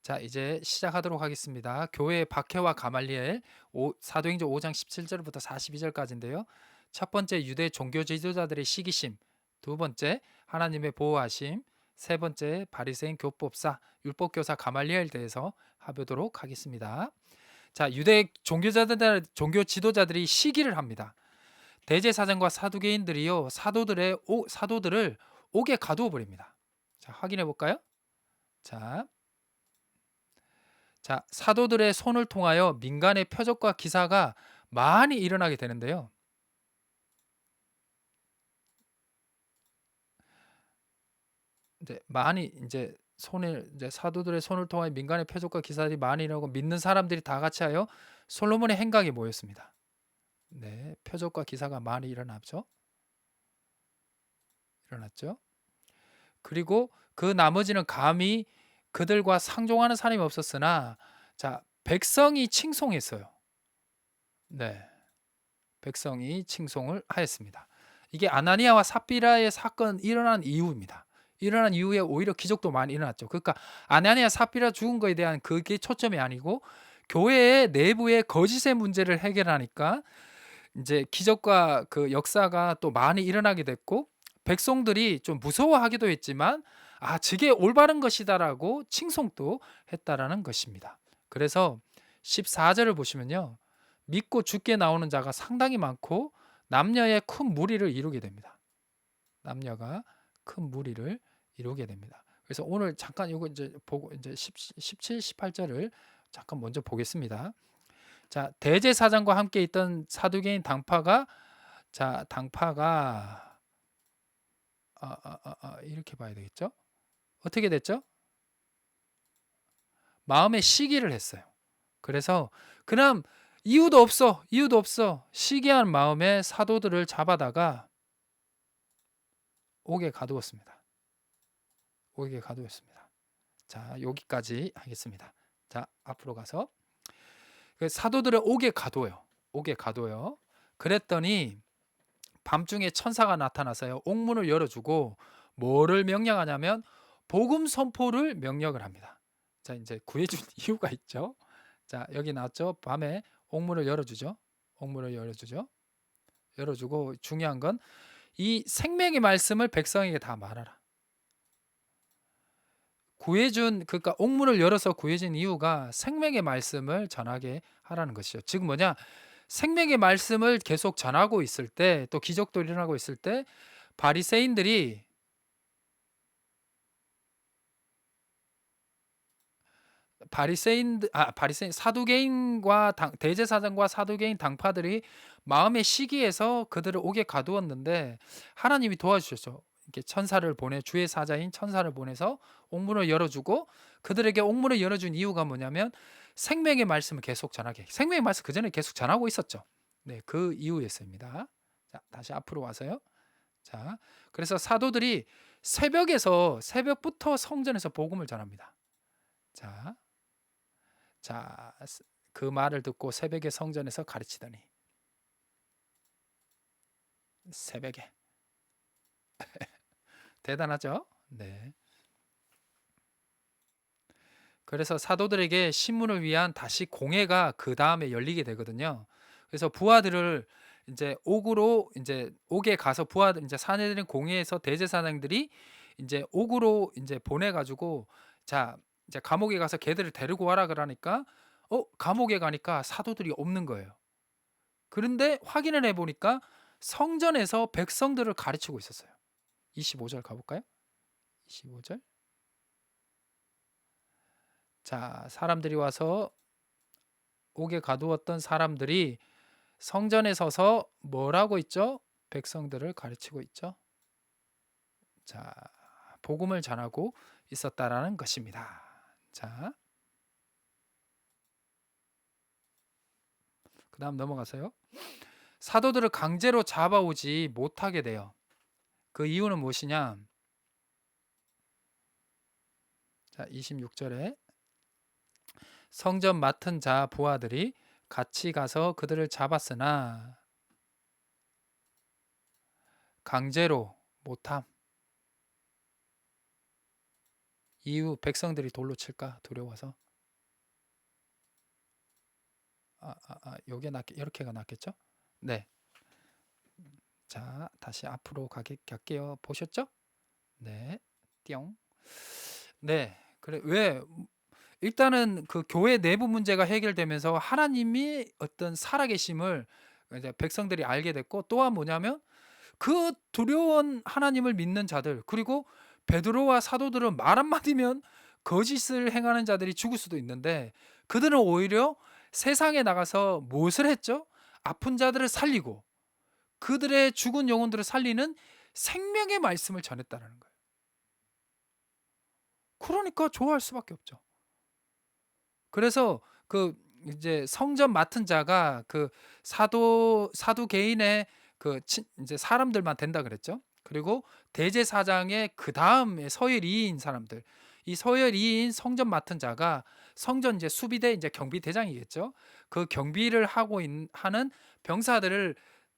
자, 이제 시작하도록 하겠습니다. 교회의 박해와 가말리엘 사도행전 5장 17절부터 42절까지인데요. 첫 번째, 유대 종교 지도자들의 시기심. 두 번째, 하나님의 보호하심. 세 번째, 바리새인 교법사 율법교사 가말리엘에 대해서 해보도록 하겠습니다. 자, 유대 종교 지도자들이 시기를 합니다. 대제사장과 사두개인들이요, 사도들을 옥에 가두어 버립니다. 자, 확인해 볼까요? 자, 사도들의 손을 통하여 민간의 표적과 기사가 많이 일어나게 되는데요. 이제 사도들의 손을 통하여 민간의 표적과 기사들이 많이 일어나고 믿는 사람들이 다 같이 하여 솔로몬의 행각에 모였습니다. 네, 표적과 기사가 많이 일어났죠. 그리고 그 나머지는 감히 그들과 상종하는 사람이 없었으나, 자, 백성이 칭송했어요. 네, 백성이 칭송을 하였습니다. 이게 아나니아와 삽비라의 사건 일어난 이후입니다. 일어난 이후에 오히려 기적도 많이 일어났죠. 그러니까 아나니아 삽비라 죽은 거에 대한 그게 초점이 아니고 교회의 내부의 거짓의 문제를 해결하니까 이제 기적과 그 역사가 또 많이 일어나게 됐고, 백성들이 좀 무서워하기도 했지만 저게 올바른 것이다라고 칭송도 했다라는 것입니다. 그래서 14절을 보시면요, 믿고 죽게 나오는 자가 상당히 많고 남녀의 큰 무리를 이루게 됩니다. 남녀가 큰 무리를 이루게 됩니다. 그래서 오늘 잠깐 이거 이제 보고 이제 17, 18절을 잠깐 먼저 보겠습니다. 자, 대제사장과 함께 있던 사두개인 당파가 이렇게 봐야 되겠죠? 어떻게 됐죠? 마음의 시기를 했어요. 그래서 그냥 이유도 없어 시기한 마음에 사도들을 잡아다가 옥에 가두었습니다. 자, 여기까지 하겠습니다. 자, 앞으로 가서 사도들을 옥에 가둬요. 그랬더니 밤중에 천사가 나타나서요, 옥문을 열어주고 뭐를 명령하냐면 복음 선포를 명령을 합니다. 자, 이제 구해준 이유가 있죠. 자, 여기 나왔죠. 밤에 옥문을 열어주죠. 열어주고 중요한 건 이 생명의 말씀을 백성에게 다 말하라. 그러니까 옥문을 열어서 구해준 이유가 생명의 말씀을 전하게 하라는 것이죠. 즉 뭐냐? 생명의 말씀을 계속 전하고 있을 때, 또 기적도 일어나고 있을 때 바리새인 사두개인과 대제사장과 사두개인 당파들이 마음의 시기에서 그들을 옥에 가두었는데 하나님이 도와주셨죠. 이렇게 주의 사자인 천사를 보내서 옥문을 열어주고, 그들에게 옥문을 열어준 이유가 뭐냐면 생명의 말씀을 계속 전하게. 생명의 말씀 그 전에 계속 전하고 있었죠. 네, 그 이유였습니다. 자, 다시 앞으로 와서요. 자, 그래서 사도들이 새벽부터 성전에서 복음을 전합니다. 자, 자, 그 말을 듣고 새벽에 성전에서 가르치더니, 새벽에 대단하죠? 네. 그래서 사도들에게 신문을 위한 다시 공회가 그 다음에 열리게 되거든요. 그래서 부하들을 이제 옥에 가서 이제 사내들인 공회에서 대제사장들이 이제 옥으로 이제 보내가지고, 자, 이제 감옥에 가서 걔들을 데리고 와라 그러니까 감옥에 가니까 사도들이 없는 거예요. 그런데 확인을 해보니까 성전에서 백성들을 가르치고 있었어요. 25절 가볼까요? 25절. 자, 사람들이 와서 옥에 가두었던 사람들이 성전에 서서 뭘 하고 있죠? 백성들을 가르치고 있죠. 자, 복음을 전하고 있었다라는 것입니다. 자, 그 다음 넘어가서요. 사도들을 강제로 잡아오지 못하게 돼요. 그 이유는 무엇이냐? 자, 26절에 성전 맡은 자 부하들이 같이 가서 그들을 잡았으나 강제로 못함. 이유 백성들이 돌로 칠까 두려워서. 요게 이렇게가 낫겠죠? 네. 자, 다시 앞으로 갈게요. 보셨죠? 네. 띠용. 네. 그래 왜 일단은 그 교회 내부 문제가 해결되면서 하나님이 어떤 살아계심을 이제 백성들이 알게 됐고, 또한 뭐냐면 그 두려운 하나님을 믿는 자들, 그리고 베드로와 사도들은 말 한마디면 거짓을 행하는 자들이 죽을 수도 있는데, 그들은 오히려 세상에 나가서 무엇을 했죠? 아픈 자들을 살리고 그들의 죽은 영혼들을 살리는 생명의 말씀을 전했다라는 거예요. 그러니까 좋아할 수밖에 없죠. 그래서 그 이제 성전 맡은 자가 그 사도 개인의 이제 사람들만 된다 그랬죠. 그리고 대제사장의 그 다음에 서열 2인 사람들, 이 서열 2인 성전 맡은 자가 성전 이제 수비대 이제 경비대장이겠죠. 그 경비를 하는 병사들을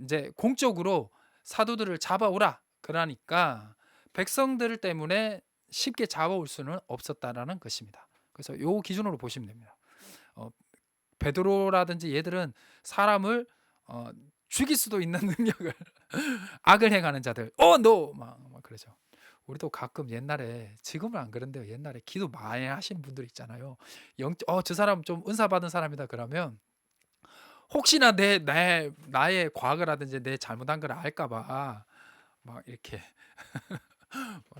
이제 공적으로 사도들을 잡아오라 그러니까 백성들 때문에 쉽게 잡아올 수는 없었다라는 것입니다. 그래서 요 기준으로 보시면 됩니다. 어, 베드로라든지 얘들은 사람을 죽일 수도 있는 능력을 악을 행하는 자들, 막 그러죠. 우리도 가끔 옛날에, 지금은 안 그런데요, 옛날에 기도 많이 하시는 분들 있잖아요. 저 사람 좀 은사 받은 사람이다 그러면 혹시나 나의 과거라든지 내 잘못한 걸 알까봐 막 이렇게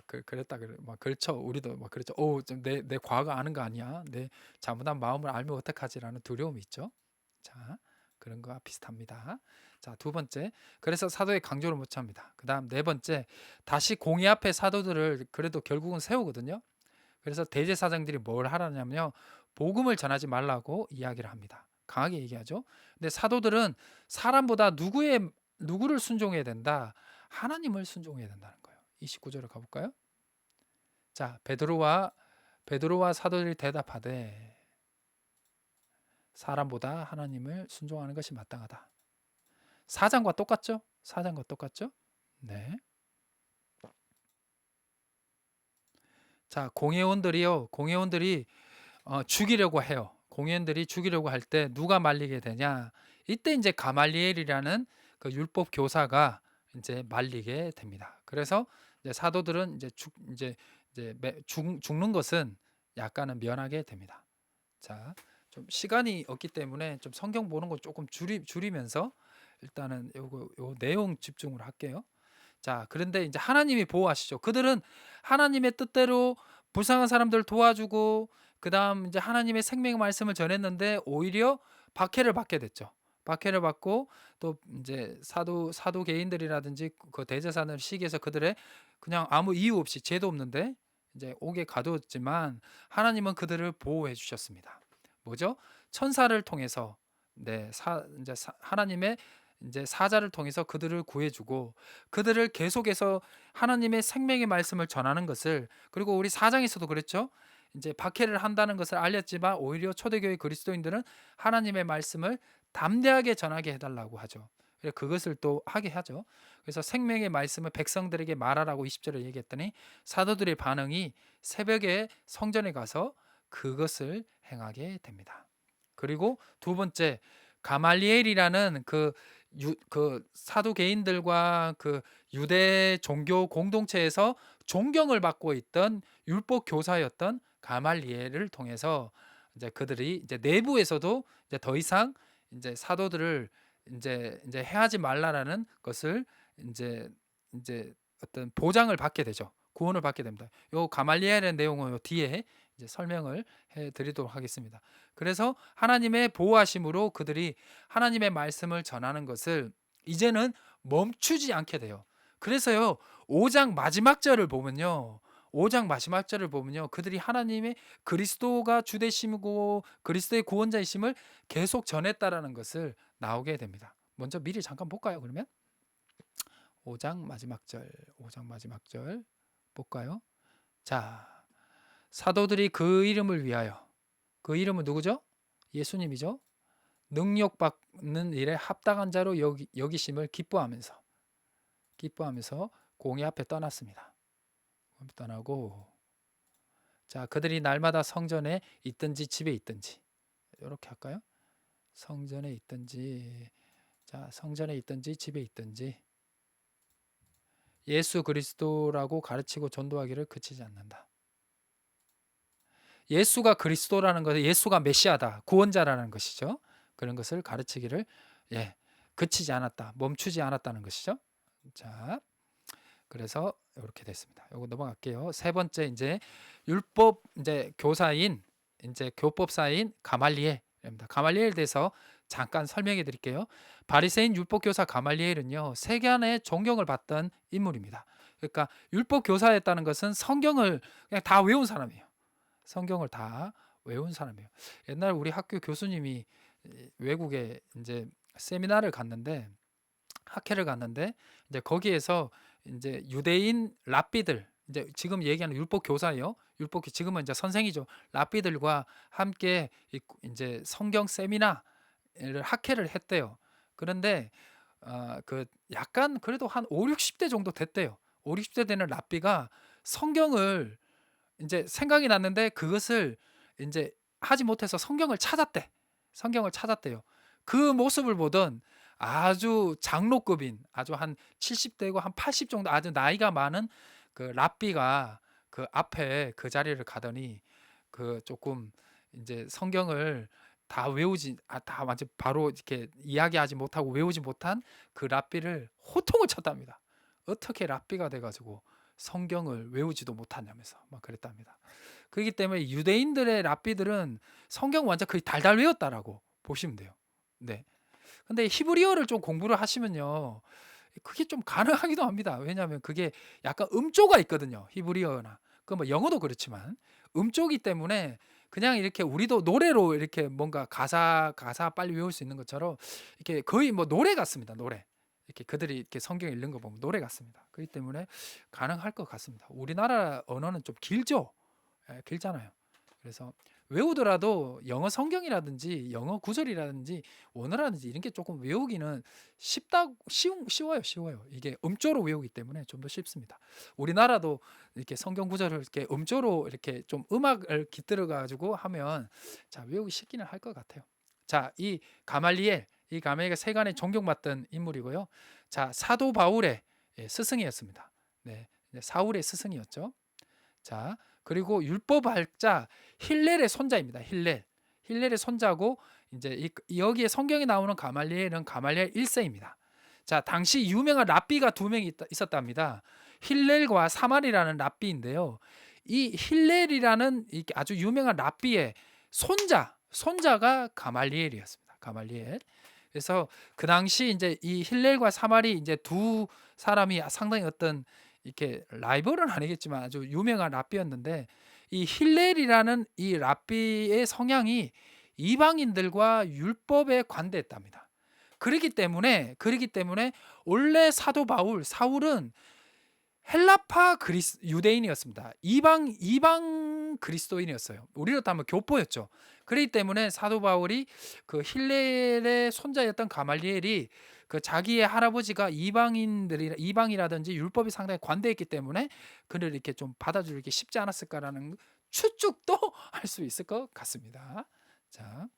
그랬다 그래 막 그렇죠. 우리도 막 그렇죠. 좀내 과거 아는 거 아니야? 내 잘못한 마음을 알면 어떡하지라는 두려움이 있죠. 자, 그런 거와 비슷합니다. 자, 두 번째. 그래서 사도의 강조를 못 합니다. 그다음 네 번째. 다시 공의 앞에 사도들을 그래도 결국은 세우거든요. 그래서 대제사장들이 뭘 하라냐면요. 복음을 전하지 말라고 이야기를 합니다. 강하게 얘기하죠. 근데 사도들은 사람보다 누구를 순종해야 된다? 하나님을 순종해야 된다는 거예요. 29절을 가볼까요? 자, 베드로와 사도들이 대답하되 사람보다 하나님을 순종하는 것이 마땅하다. 사장과 똑같죠? 사장과 똑같죠? 네. 자, 공회원들이 죽이려고 해요. 공회원들이 죽이려고 할 때 누가 말리게 되냐? 이때 이제 가말리엘이라는 그 율법 교사가 이제 말리게 됩니다. 그래서 이제 사도들은 죽는 것은 약간은 면하게 됩니다. 자, 좀 시간이 없기 때문에 좀 성경 보는 거 조금 줄이면서 일단은 요 내용 집중을 할게요. 자, 그런데 이제 하나님이 보호하시죠. 그들은 하나님의 뜻대로 불쌍한 사람들을 도와주고 그다음 이제 하나님의 생명의 말씀을 전했는데 오히려 박해를 받게 됐죠. 박해를 받고 또 이제 사도 개인들이라든지 그 대제사장을 시기해서 그들의 그냥 아무 이유 없이 죄도 없는데 이제 옥에 가두었지만 하나님은 그들을 보호해 주셨습니다. 뭐죠? 천사를 통해서 하나님의 이제 사자를 통해서 그들을 구해주고 그들을 계속해서 하나님의 생명의 말씀을 전하는 것을, 그리고 우리 사장에서도 그랬죠. 이제 박해를 한다는 것을 알렸지만 오히려 초대교회 그리스도인들은 하나님의 말씀을 담대하게 전하게 해달라고 하죠. 그것을 또 하게 하죠. 그래서 생명의 말씀을 백성들에게 말하라고 20절에 얘기했더니 사도들의 반응이 새벽에 성전에 가서 그것을 행하게 됩니다. 그리고 두 번째, 가말리엘이라는 그 사도 개인들과 그 유대 종교 공동체에서 존경을 받고 있던 율법 교사였던 가말리엘을 통해서 이제 그들이 이제 내부에서도 이제 더 이상 이제 사도들을 이제 해하지 말라라는 것을 이제 어떤 보장을 받게 되죠. 구원을 받게 됩니다. 요 가말리엘의 내용은 요 뒤에 이제 설명을 해 드리도록 하겠습니다. 그래서 하나님의 보호하심으로 그들이 하나님의 말씀을 전하는 것을 이제는 멈추지 않게 돼요. 그래서요, 5장 마지막 절을 보면요. 5장 마지막 절을 보면요. 그들이 하나님의 그리스도가 주되심이고 그리스도의 구원자이심을 계속 전했다라는 것을 나오게 됩니다. 먼저 미리 잠깐 볼까요? 그러면 5장 마지막 절, 5장 마지막 절 볼까요? 자, 사도들이 그 이름을 위하여, 그 이름은 누구죠? 예수님이죠. 능력받는 일에 합당한 자로 여기심을 기뻐하면서 공의 앞에 떠났습니다. 떠나고 자, 그들이 날마다 성전에 있든지 집에 있든지. 이렇게 할까요? 성전에 있든지. 자, 성전에 있든지 집에 있든지 예수 그리스도라고 가르치고 전도하기를 그치지 않는다. 예수가 그리스도라는 것은 예수가 메시아다, 구원자라는 것이죠. 그런 것을 가르치기를 그치지 않았다, 멈추지 않았다는 것이죠. 자, 그래서 이렇게 됐습니다. 요거 넘어갈게요. 세 번째 이제 율법 이제 교사인 이제 교법사인 가말리엘입니다. 가말리엘에 대해서 잠깐 설명해 드릴게요. 바리새인 율법 교사 가말리엘은요, 세간의 존경을 받던 인물입니다. 그러니까 율법 교사였다는 것은 성경을 그냥 다 외운 사람이에요. 성경을 다 외운 사람이에요. 옛날 우리 학교 교수님이 외국에 이제 세미나를 갔는데 학회를 갔는데 이제 거기에서 이제 유대인 랍비들 이제 지금 얘기하는 율법 교사예요. 율법 지금은 이제 선생이죠. 랍비들과 함께 이제 성경 세미나를 학회를 했대요. 그런데 그 약간 그래도 한 5, 60대 정도 됐대요. 5, 60대 되는 랍비가 성경을 이제 생각이 났는데 그것을 이제 하지 못해서 성경을 찾았대. 성경을 찾았대요. 그 모습을 보던 아주 장로급인 아주 한 70대고 한 80 정도 아주 나이가 많은 그 랍비가 그 앞에 그 자리를 가더니 그 조금 이제 성경을 다 외우지 다 완전 바로 이렇게 이야기하지 못하고 외우지 못한 그 랍비를 호통을 쳤답니다. 어떻게 랍비가 돼가지고 성경을 외우지도 못하냐면서 막 그랬답니다. 그렇기 때문에 유대인들의 랍비들은 성경 완전 거의 달달 외웠다라고 보시면 돼요. 네. 근데 히브리어를 좀 공부를 하시면요, 그게 좀 가능하기도 합니다. 왜냐하면 그게 약간 음조가 있거든요. 히브리어나 그 뭐 영어도 그렇지만 음조기 때문에 그냥 이렇게 우리도 노래로 이렇게 뭔가 가사 빨리 외울 수 있는 것처럼 이렇게 거의 뭐 노래 같습니다. 노래. 이렇게 그들이 이렇게 성경 읽는 거 보면 노래 같습니다. 그렇기 때문에 가능할 것 같습니다. 우리나라 언어는 좀 길죠. 길잖아요. 그래서 외우더라도 영어 성경이라든지 영어 구절이라든지 원어라든지 이런 게 조금 외우기는 쉬워요. 이게 음조로 외우기 때문에 좀 더 쉽습니다. 우리나라도 이렇게 성경 구절을 이렇게 음조로 이렇게 좀 음악을 깃들어 가지고 하면 자, 외우기 쉽기는 할 것 같아요. 자, 이 가말리엘가 세간에 존경받던 인물이고요. 자, 사도 바울의 스승이었습니다. 네, 사울의 스승이었죠. 자, 그리고 율법학자 힐렐의 손자입니다. 힐렐의 손자고 이제 여기에 성경에 나오는 가말리엘은 가말리엘 1세입니다. 자, 당시 유명한 랍비가 두 명이 있었답니다. 힐렐과 사말이라는 랍비인데요. 이 힐렐이라는 아주 유명한 랍비의 손자가 가말리엘이었습니다. 가말리엘. 그래서 그 당시 이제 이 힐렐과 사말이 이제 두 사람이 상당히 어떤 이렇게 라이벌은 아니겠지만 아주 유명한 랍비였는데 이 힐렐이라는 이 랍비의 성향이 이방인들과 율법에 관대했답니다. 그렇기 때문에 원래 사도 사울은 헬라파 유대인이었습니다. 이방 그리스도인이었어요. 우리로 따면 교포였죠. 그렇기 때문에 사도 바울이 그 힐렐의 손자였던 가말리엘이 그 자기의 할아버지가 이방이라든지 율법이 상당히 관대했기 때문에 그를 이렇게 좀 받아주기 쉽지 않았을까라는 추측도 할 수 있을 것 같습니다. 자,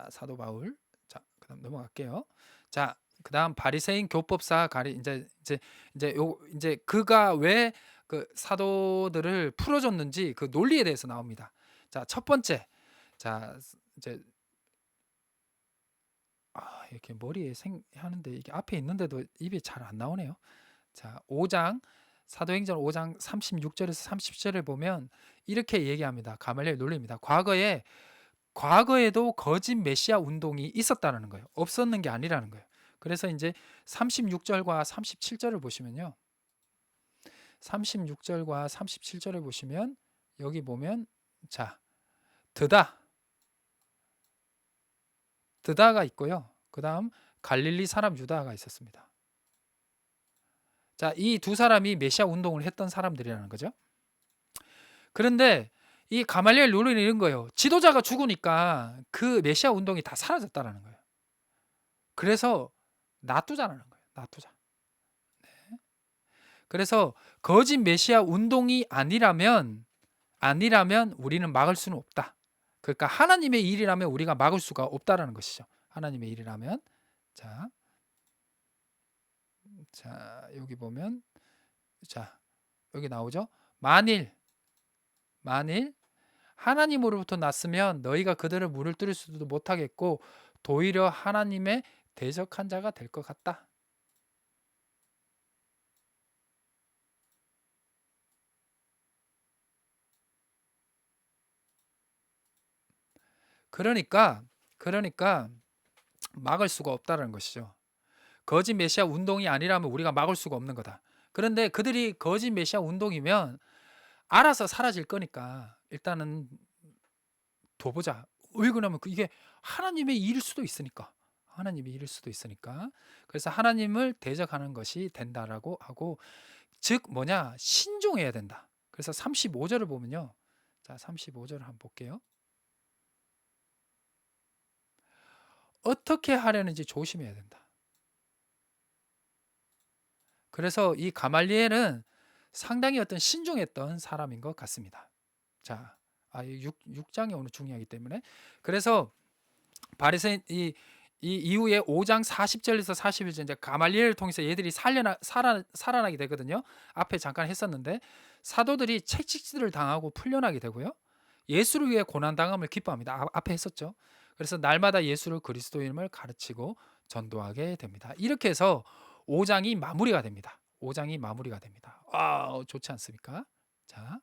사도 바울. 자, 그다음 넘어갈게요. 자, 그다음 바리새인 교법사 이제 그가 왜 그 사도들을 풀어줬는지 그 논리에 대해서 나옵니다. 자, 첫 번째. 자, 이제 이렇게 머리에 하는데 이게 앞에 있는데도 입이 잘 안 나오네요. 자, 5장 사도행전 5장 36절에서 37절을 보면 이렇게 얘기합니다. 가말리엘 논리입니다. 과거에도 거짓 메시아 운동이 있었다는 거예요. 없었는 게 아니라는 거예요. 그래서 이제 36절과 37절을 보시면요. 36절과 37절을 보시면 여기 보면 자, 드다가 있고요. 그다음 갈릴리 사람 유다가 있었습니다. 자, 이 두 사람이 메시아 운동을 했던 사람들이라는 거죠. 그런데 이 가말리엘 룰은 이런 거예요. 지도자가 죽으니까 그 메시아 운동이 다 사라졌다라는 거예요. 그래서 놔두자라는 거예요. 놔두자. 네. 그래서 거짓 메시아 운동이 아니라면 아니라면 우리는 막을 수는 없다. 그러니까 하나님의 일이라면 우리가 막을 수가 없다라는 것이죠. 하나님의 일이라면. 자, 여기 보면 자, 여기 나오죠. 만일 하나님으로부터 났으면 너희가 그들을 물을 뚫을 수도 못하겠고 도리어 하나님의 대적한 자가 될 것 같다. 그러니까 막을 수가 없다는 것이죠. 거짓 메시아 운동이 아니라면 우리가 막을 수가 없는 거다. 그런데 그들이 거짓 메시아 운동이면 알아서 사라질 거니까 일단은 둬보자. 왜 그러냐면 이게 하나님의 일일 수도 있으니까. 하나님의 일일 수도 있으니까. 그래서 하나님을 대적하는 것이 된다라고 하고, 즉 뭐냐? 신종해야 된다. 그래서 35절을 보면요. 자, 35절을 한번 볼게요. 어떻게 하려는지 조심해야 된다. 그래서 이 가말리엘은 상당히 어떤 신중했던 사람인 것 같습니다. 자, 6장이 오늘 중요하기 때문에. 그래서 바리새인 이 이후에 5장 40절에서 41절 이제 가말리엘을 통해서 얘들이 살아나게 되거든요. 앞에 잠깐 했었는데 사도들이 채찍질을 당하고 풀려나게 되고요. 예수를 위해 고난 당함을 기뻐합니다. 앞에 했었죠. 그래서 날마다 예수를 그리스도임을 가르치고 전도하게 됩니다. 이렇게 해서 5장이 마무리가 됩니다. 5장이 마무리가 됩니다. 좋지 않습니까? 자,